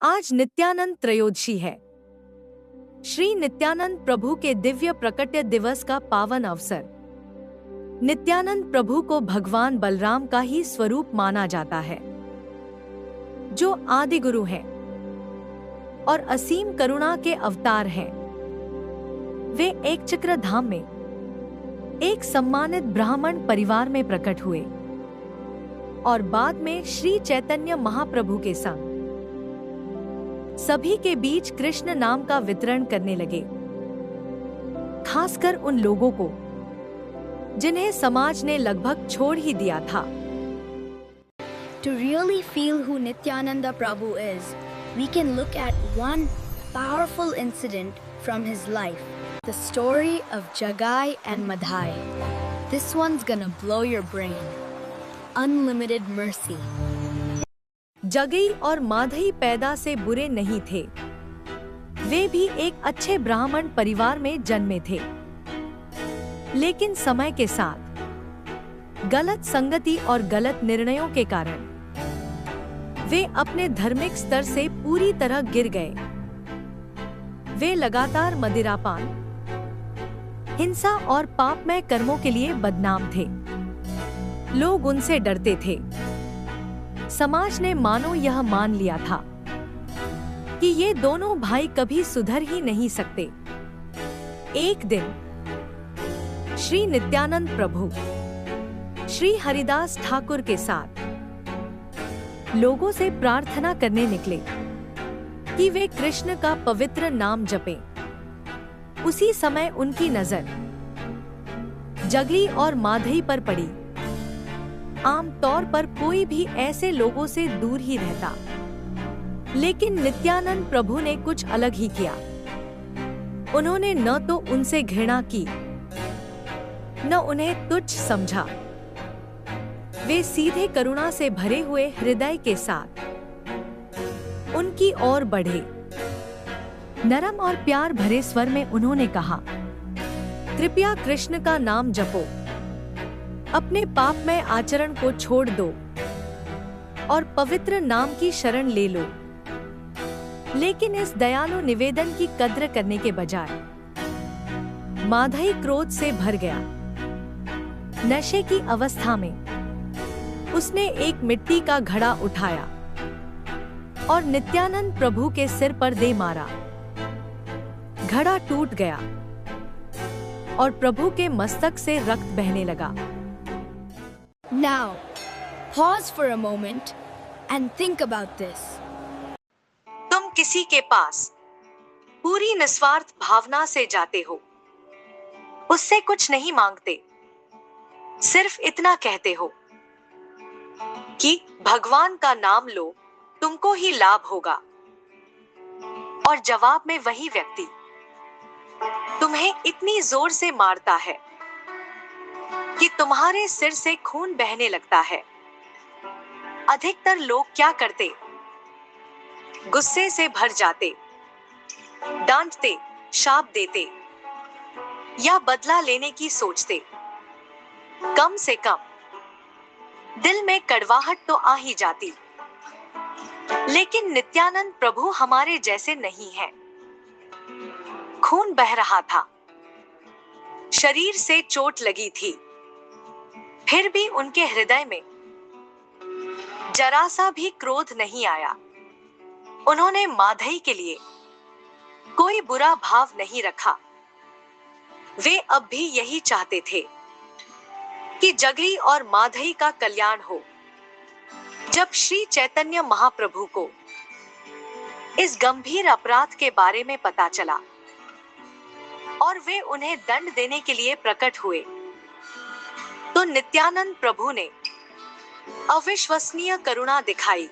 आज नित्यानंद त्रयोदशी है। श्री नित्यानंद प्रभु के दिव्य प्रकट्य दिवस का पावन अवसर। नित्यानंद प्रभु को भगवान बलराम का ही स्वरूप माना जाता है, जो आदि गुरु हैं और असीम करुणा के अवतार हैं। वे एक चक्र धाम में एक सम्मानित ब्राह्मण परिवार में प्रकट हुए और बाद में श्री चैतन्य महाप्रभु के संग सभी के बीच कृष्ण नाम का वितरण करने लगे, खासकर उन लोगों को जिन्हें समाज ने लगभग छोड़ ही दिया था। To really feel who Nityananda Prabhu is, we can look at one powerful incident from his life, the story of Jagai and Madhai. This one's gonna blow your brain. Unlimited mercy. जगई और माधई पैदा से बुरे नहीं थे। वे भी एक अच्छे ब्राह्मण परिवार में जन्मे थे, लेकिन समय के साथ गलत संगति और गलत निर्णयों के कारण वे अपने धार्मिक स्तर से पूरी तरह गिर गए। वे लगातार मदिरापान, हिंसा और पापमय कर्मों के लिए बदनाम थे। लोग उनसे डरते थे। समाज ने मानो यह मान लिया था कि ये दोनों भाई कभी सुधर ही नहीं सकते। एक दिन श्री नित्यानंद प्रभु श्री हरिदास ठाकुर के साथ लोगों से प्रार्थना करने निकले कि वे कृष्ण का पवित्र नाम जपें। उसी समय उनकी नजर जगई और माधई पर पड़ी। आम तौर पर कोई भी ऐसे लोगों से दूर ही रहता, लेकिन नित्यानंद प्रभु ने कुछ अलग ही किया। उन्होंने न तो उनसे घृणा की, न उन्हें तुच्छ समझा। वे सीधे करुणा से भरे हुए हृदय के साथ उनकी ओर बढ़े। नरम और प्यार भरे स्वर में उन्होंने कहा, कृपया कृष्ण का नाम जपो, अपने पापमय आचरण को छोड़ दो और पवित्र नाम की शरण ले लो। लेकिन इस दयालु निवेदन की कद्र करने के बजाय माधई क्रोध से भर गया। नशे की अवस्था में उसने एक मिट्टी का घड़ा उठाया और नित्यानंद प्रभु के सिर पर दे मारा। घड़ा टूट गया और प्रभु के मस्तक से रक्त बहने लगा। Now, pause for a moment and think about this. तुम किसी के पास पूरी निस्वार्थ भावना से जाते हो, उससे कुछ नहीं मांगते, सिर्फ इतना कहते हो कि भगवान का नाम लो, तुमको ही लाभ होगा। और जवाब में वही व्यक्ति तुम्हें इतनी जोर से मारता है कि तुम्हारे सिर से खून बहने लगता है। अधिकतर लोग क्या करते? गुस्से से भर जाते, डांटते, शाप देते या बदला लेने की सोचते। कम से कम दिल में कड़वाहट तो आ ही जाती। लेकिन नित्यानंद प्रभु हमारे जैसे नहीं हैं। खून बह रहा था, शरीर से चोट लगी थी, फिर भी उनके हृदय में जरा सा भी क्रोध नहीं आया। उन्होंने माधई के लिए कोई बुरा भाव नहीं रखा। वे अब भी यही चाहते थे कि जगई और माधई का कल्याण हो। जब श्री चैतन्य महाप्रभु को इस गंभीर अपराध के बारे में पता चला और वे उन्हें दंड देने के लिए प्रकट हुए, तो नित्यानंद प्रभु ने अविश्वसनीय करुणा दिखाई।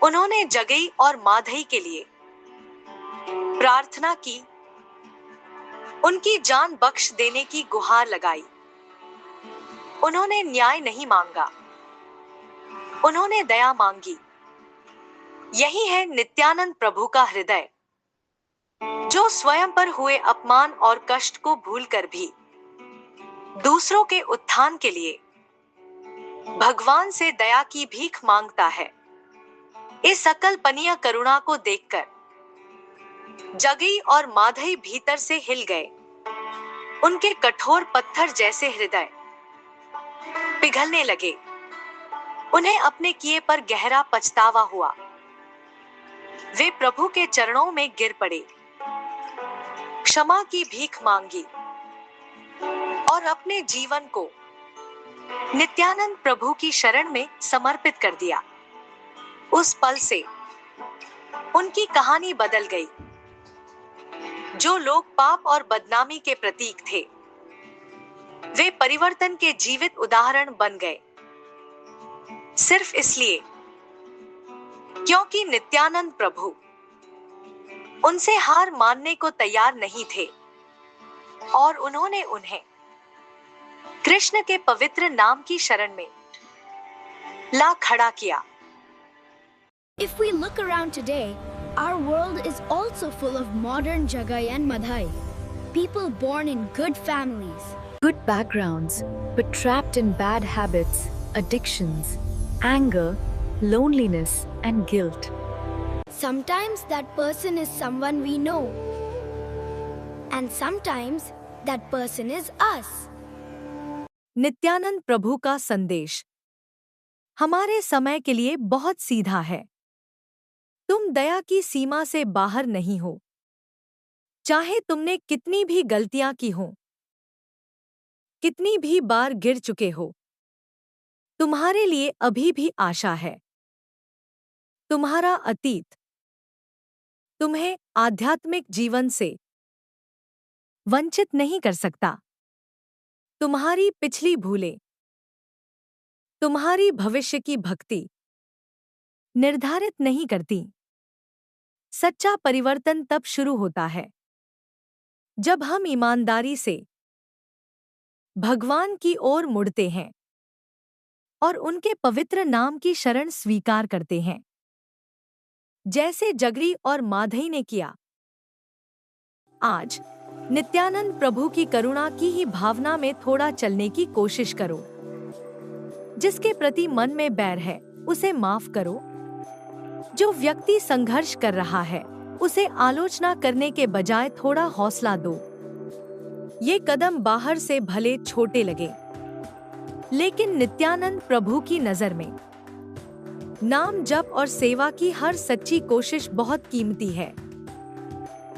उन्होंने जगई और माधई के लिए प्रार्थना की, उनकी जान बख्श देने की गुहार लगाई। उन्होंने न्याय नहीं मांगा, उन्होंने दया मांगी। यही है नित्यानंद प्रभु का हृदय, जो स्वयं पर हुए अपमान और कष्ट को भूलकर भी दूसरों के उत्थान के लिए भगवान से दया की भीख मांगता है। इस अकल्पनीय करुणा को देखकर जगई और माधई भीतर से हिल गए। उनके कठोर पत्थर जैसे हृदय पिघलने लगे। उन्हें अपने किए पर गहरा पछतावा हुआ। वे प्रभु के चरणों में गिर पड़े, क्षमा की भीख मांगी और अपने जीवन को नित्यानंद प्रभु की शरण में समर्पित कर दिया। उस पल से उनकी कहानी बदल गई। जो लोग पाप और बदनामी के प्रतीक थे, वे परिवर्तन के जीवित उदाहरण बन गए। सिर्फ इसलिए क्योंकि नित्यानंद प्रभु उनसे हार मानने को तैयार नहीं थे और उन्होंने उन्हें कृष्ण के पवित्र नाम की शरण में ला खड़ा किया। If we look around today, our world is also full of modern Jagai and Madhai. People born in good families, good backgrounds, but trapped in bad habits, addictions, anger, loneliness, and guilt. Sometimes that person is someone we know, and sometimes that person is us. Nityanand प्रभु का संदेश हमारे समय के लिए बहुत सीधा है। तुम दया की सीमा से बाहर नहीं हो, चाहे तुमने कितनी भी गलतियां की हो, कितनी भी बार गिर चुके हो। तुम्हारे लिए अभी भी आशा है। तुम्हारा अतीत तुम्हें आध्यात्मिक जीवन से वंचित नहीं कर सकता। तुम्हारी पिछली भूलें तुम्हारी भविष्य की भक्ति निर्धारित नहीं करती। सच्चा परिवर्तन तब शुरू होता है जब हम ईमानदारी से भगवान की ओर मुड़ते हैं और उनके पवित्र नाम की शरण स्वीकार करते हैं, जैसे जगरी और माधई ने किया। आज नित्यानंद प्रभु की करुणा की ही भावना में थोड़ा चलने की कोशिश करो। जिसके प्रति मन में बैर है, उसे माफ करो। जो व्यक्ति संघर्ष कर रहा है, उसे आलोचना करने के बजाय थोड़ा हौसला दो। ये कदम बाहर से भले छोटे लगे, लेकिन नित्यानंद प्रभु की नजर में नाम जप और सेवा की हर सच्ची कोशिश बहुत कीमती है।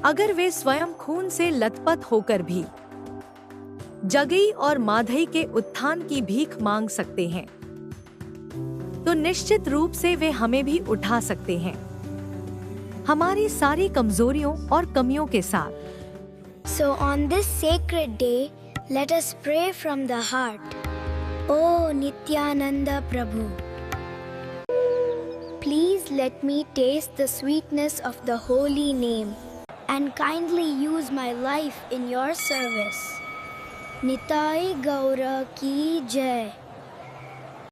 अगर वे स्वयं खून से लथपथ होकर भी जगई और माधई के उत्थान की भीख मांग सकते हैं, तो निश्चित रूप से वे हमें भी उठा सकते हैं, हमारी सारी कमजोरियों और कमियों के साथ। So on this sacred day, let us pray from the heart. O Nityananda Prabhu, please let me taste the sweetness of the holy name and kindly use my life in your service. Nitai Gaura ki Jai.